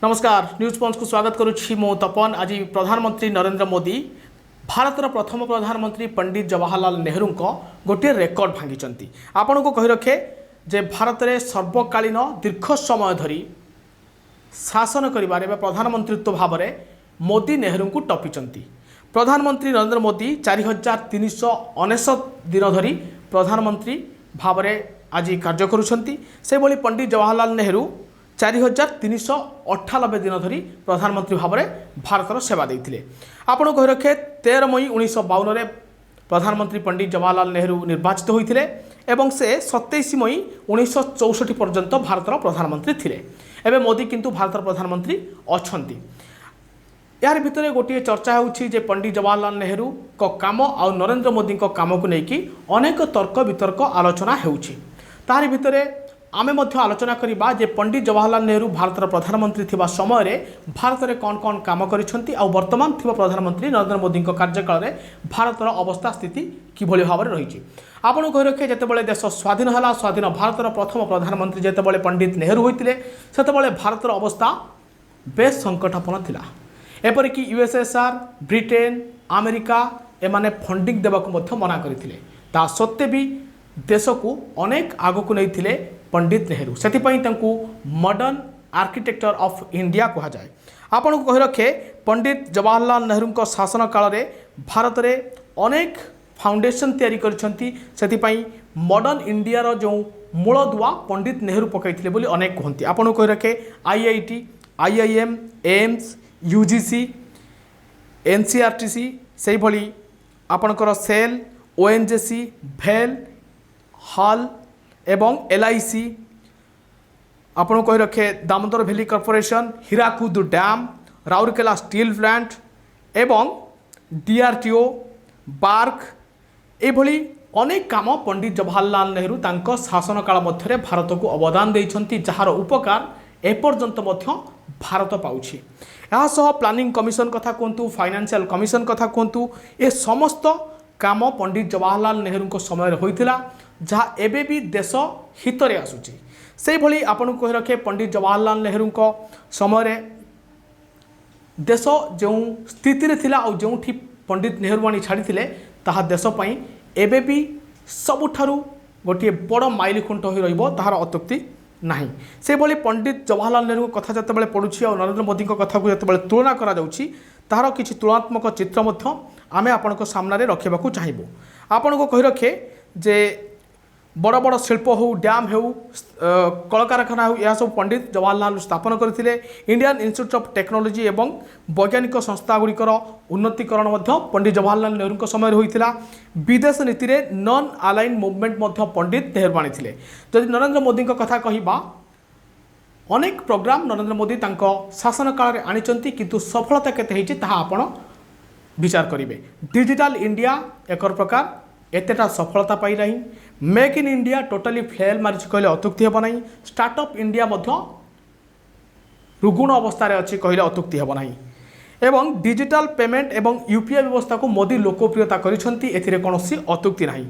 नमस्कार न्यूज पंच को स्वागत करुच्ची मु तपन। आज प्रधानमंत्री नरेंद्र मोदी भारतर प्रथम प्रधानमंत्री पंडित जवाहरलाल नेहरू गोटे रेकर्ड भांगी। आपण को कही रखे जे भारत में सर्वकालीन दीर्घ समय धरी शासन करिबारे प्रधानमंत्रित्व भाव में मोदी नेहरू को टपिचंती। प्रधानमंत्री नरेंद्र मोदी 4399 दिन धरी प्रधानमंत्री भाव में आज कार्य करुछंती। से भली पंडित जवाहरलाल नेहरू 4398 दिन धरी प्रधानमंत्री भाव में भारतर सेवा देते। आपण कही रखे 13 मई 1952 प्रधानमंत्री पंडित जवाहरलाल नेहरू निर्वाचित होते एवं से 27 मई 1964 पर्यंत भारतर प्रधानमंत्री थिले। एवं मोदी किंतु भारतर प्रधानमंत्री अछंती। यार भितर गोटे चर्चा होउछि जे पंडित जवाहरलाल नेहरू को काम आ नरेंद्र मोदी को काम को लेकिन अनेक तर्क वितर्क आलोचना होउछि। तारि भितर आमे मध्य आलोचना करिबा जे पंडित जवाहरलाल नेहरू भारतर प्रधानमंत्री थिबा समय रे भारत रे कौन कौन काम करिसंती आ वर्तमान थिबा प्रधानमंत्री नरेंद्र मोदी को कार्यकाल रे भारतर अवस्था स्थिति किभली भाव में रही। आपण कही रखे जेतेबेले देश स्वाधीन हला स्वाधीन भारतर प्रथम प्रधानमंत्री जेतेबेले पंडित नेहरू होइतिले सेतेबेले भारतर अवस्था बेस संकटापन्न थिला। एपरिक यूएसएसआर ब्रिटेन अमेरिका एमाने फंडिंग देवाक मध्य मना करथिले। ता सत्ते भी देश को अनेक आगक नहीं पंडित नेहरू। से मॉडर्न आर्किटेक्चर ऑफ इंडिया कहा जाए। आपण को कही रखे पंडित जवाहरलाल नेहरू को शासन काल रे भारत रे अनेक फाउंडेशन तैयारी करछंती। सेतिपई मॉडर्न इंडिया रो जो मूल दुआ पंडित नेहरू पकाइथिले बोली अनेक कहंती। आपण को कही रखे IIT IIM AIIMS UGC NCRTC से भली आपणकर सेल ओएनजीसी भेल हल एवं एलआईसी आपण कही रखे Damodar valley corporation Hirakud dam Rourkela steel plant एवं डीआरटीओ बार्क एभली अनेक काम पंडित जवाहरलाल नेहरू तांको शासन काल मध्य भारत को अवदान देइछंती, जार उपकार एपर्यंत मध्य भारत पाउछि। या सह प्लानिंग कमिशन कथा कहतु फाइनेंशियल कमिशन कथा कहतु ए समस्त काम पंडित जवाहरलाल नेहरू को समय होइतिला, जहाँ एबे भी देश हित रे आसुची। से भली आपण कही रखे पंडित जवाहरलाल नेहरू को समय देश जो स्थिति रे थिला और जोठी पंडित नेहरू आनी छाड़ी ताहा देश पई एबे भी सबुठारु गोटे बड़ माइलखुंट हो रहिबो, ताहार अत्युक्ति नहीं। से भली पंडित जवाहरलाल नेहरू कथा जतबेले पडुछि और नरेंद्र मोदी को कथा को जतबेले तुलना करा जाउछि ताहार किछि तुलनात्मक चित्र मध्य आमे आपनको सामने रखिबाकू चाहिबो। आपण को कही रखे जे बड़ बड़ शिल्प हो डैम हो कलकारखाना हो यह सब पंडित जवाहरलाल स्थापन करथिले। इंडियन इंस्टीट्यूट ऑफ टेक्नोलॉजी एवं वैज्ञानिक संस्था गुड़िकर उन्नतीकरण मध्य पंडित जवाहरलाल नेहरू को समय होइतिला। विदेश नीति रे नॉन अलाइन मूवमेंट मध्य पंडित नेहरू आनिथिले। जदि नरेंद्र मोदी को कथा कहिबा अनेक प्रोग्राम नरेंद्र मोदी तांको शासन काल रे आनिचंती, किंतु सफलता केते हेछि ताहा आपण विचार करिवे। डिजिटल इंडिया एक प्रकार एतेटा सफलता पाई रही। Make in India totally fail मारिछ कहले अत्युक्ति हेब नाही। स्टार्टअप इंडिया मध्य रुगुण अवस्था रे अछि कहले अत्युक्ति हेब नाही। एवं डिजिटल पेमेंट एवं यूपीआई व्यवस्था को मोदी लोकप्रियता करिसंती, एथिरे कोनोसी अत्युक्ति नाही।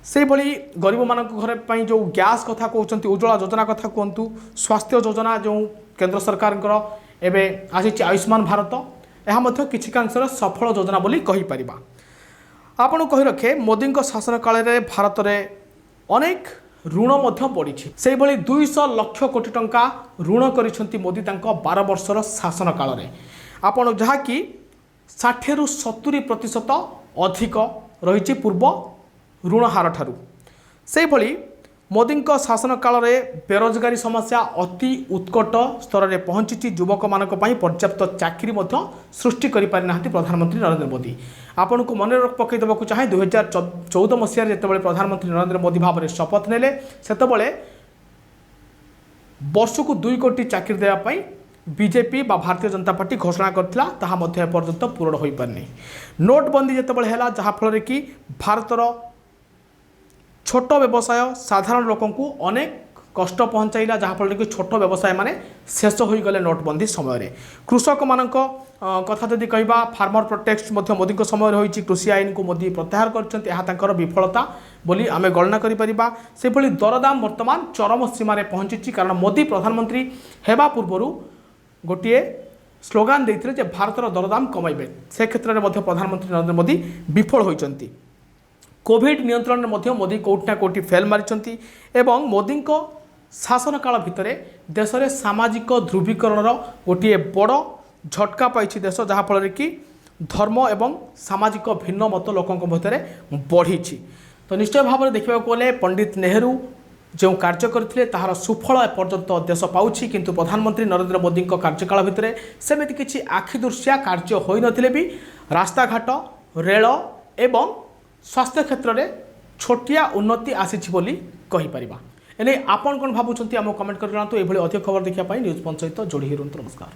से भली गरीब मानक घर पई जो गैस कथा कहउचंती उज्ज्वला योजना कथा कहंतु स्वास्थ्य योजना जो केंद्र सरकार एबे आसी आयुष्मान भारत यह मध्य किछिकांशर सफल योजना बोली कहि परिबा। आपण कही रखे मोदी शासन काल रे भारत रे अनेक ऋण मध्य पड़ी। से भली 200 लाख कोटी टंका ऋण करिसंती मोदी तांको 12 वर्षर शासन काल रे। आपण जहा कि 60 रु 70% अधिक रही पूर्व ऋण हार ठारू। से भली मोदी शासन काल रे बेरोजगारी समस्या अति उत्कट स्तर में पहुंची। युवक मानक पई पर्याप्त चाकरी मध्य सृष्टि करि पारि नाहंती प्रधानमंत्री नरेंद्र मोदी। आपन को मन पकई देबाकू चाहे 2014 मसीह जेतेबेले प्रधानमंत्री नरेंद्र मोदी भाव में शपथ नेले सेतेबेले वर्ष को 2 कोटी चाकरी देवा पई बीजेपी बा भारतीय जनता पार्टी घोषणा करथिला, ताहा मध्य एपर्यंत पूर्ण होई पारनी। नोटबंदी जेतेबेले हैला जहा फल कि भारतर छोट व्यवसाय साधारण लोकों को अनेक कष्ट पहुँचाइला, जहाँफल कि छोट व्यवसाय माने शेष हो गले नोटबंदी समय रे। कृषक मानक कथा जदि कहबा फार्मर प्रोटेक्ट मध्य मोदी को समय होइछि। कृषि आईन को मोदी प्रत्याहार करछन्ते, एहा तांकर विफलता बोली आमे गणना करि परिबा। से भली दरदाम वर्तमान चरम सीमा रे पहुँची, कारण मोदी प्रधानमंत्री हेबा पूर्वरु गोटे स्लोगान देते जे भारतर दरदाम कमाइबे से क्षेत्र में प्रधानमंत्री नरेंद्र मोदी विफल होती। कोविड नियंत्रण में मोदी कोटिना कोटी फेल मारी एवं मोदी शासन काल भितर देश में सामाजिक ध्रुवीकरण गोटे बड़ झटका पाई देश जहाँफल कि धर्म एवं सामाजिक भिन्न मत लोकों मध्य बढ़ी। तो निश्चय भाव में देखा गले पंडित नेहरू जो कार्य करते ताहार सुफल एपर्यंत देश पाउछि, किंतु प्रधानमंत्री नरेंद्र मोदी कार्यकाल भितर सेମିତି किछि आखिदृशिया कार्य होई नथिले भी रास्ताघाट रेल एवं स्वास्थ्य क्षेत्र में छोटिया उन्नति आसीछि बोली कहि परिबा। एने आपण कोन भाबुछंती आम कमेंट कर जणातु। एभली अधिक खबर देखिया पाई न्यूज़ पंच सहित जोड़ी हिरंतु। नमस्कार।